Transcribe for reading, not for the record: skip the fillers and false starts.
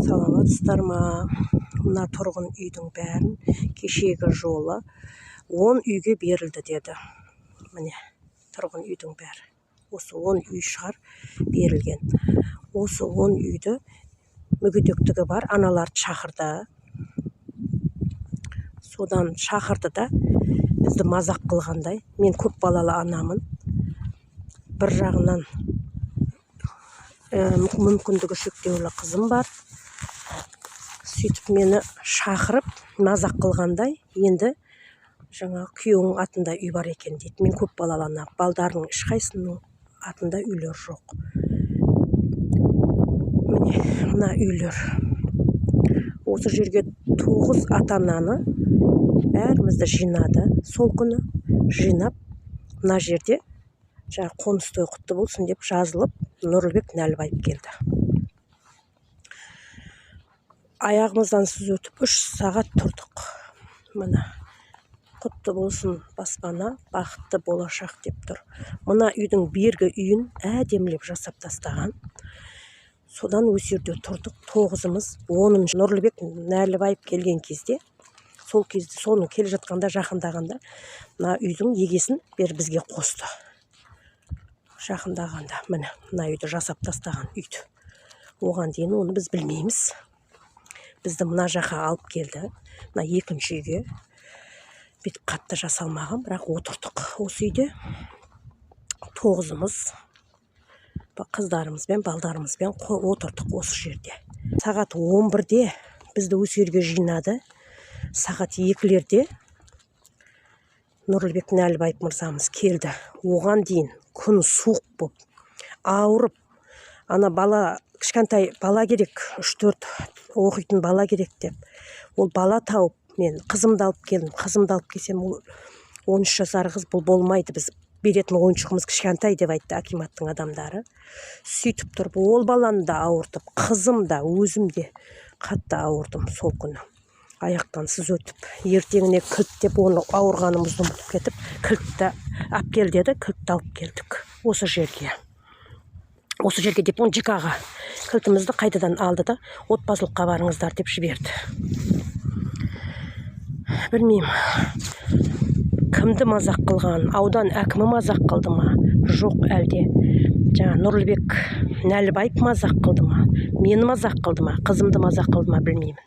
Саламатсыздар ма? Мына тұрғын үйдің бәрін кешегі жолы 10 үйге берілді деді. Міне тұрғын үйдің бәрі. Осы 10 үй шығар берілген. Осы 10 үйді мүгедектігі бар аналарды шақырды. Содан шақырды да бізді мазақ қылғандай. Мен көп балалы анамын. Bir жағынан мүмкіндігі шектеулі қызым бар. Сөйтіп мені шақырып мазақ қылғандай, енді жаңа күйеуің атында үй бар екен дейді. Мен көп балалы ана, балдарының ешқайсының атында үйлер жоқ. Міне мына үйлер. Осы жерге 9 ата-ананы бәрімізді жинады. Сол күні жинап, мына жерде жаңа қоныс той құтты болсын деп жазылып, Нұрлыбек Нәлібаев келді. Аяғымыздан сіз өтіп 3 сағат тұрдық. Мына құтты болсын баспана, бақытты болашақ деп тұр. Мына үйдің бергі үйін әдемілеп жасап тастаған. Содан осы жерде тұрдық. 9-ымыз 10-шы Нұрлыбек Нәлібаев келген кезде, сол кезде соның келе жатқанда, жақындағанда, мына үйдің егесін бізге қосты. Жақындағанда, міне мына үйді жасап тастаған үйді. Оған дейін оны біз білмейміз. Бізді мына жаққа алып келді. Мына екінші үйге. Бет қатты жасалмаған, бірақ отырдық. Осы үйде 9-ымыз қыздарымызбен, балдарымызбен отырдық осы жерде. Сағат 11-де бізді осы жерге жинады. Сағат 2-лерде Нұрлыбек Нәлібаев мырзамыз келді. Оған дейін күн суық болып, ауырып, ана бала, кішкентай бала керек, 3-4 оқитын бала керек деп. Ол бала тауып, мен қызымды алып келдім. Қызымды алып келсем, ол 13 жасар қыз, бұл болмайды, біз беретін ойыншығымыз кішкентай деп айтты акиматтың адамдары. Сөйтіп тұрып, ол баланы да ауыртып, қызым да, өзім де қатты ауырдым сол күні. Аяқтан сыз өтіп, ертеңіне кілттеп, оны ауырғанымызды ұмытып кетіп, кілтті алып кел деді, кілтті алып келдік осы жерге. Осы жерге деп, ЖК-ға кілтімізді қайтадан алды да, отбасылық барыңыздар деп жіберді. Білмеймін, кімді мазақ қылған, аудан әкімі мазақ қылды ма, жоқ әлде жаңа Нұрлыбек Нәлібаев мазақ қылды ма, мені мазақ қылды ма, қызымды мазақ қылды ма, білмеймін.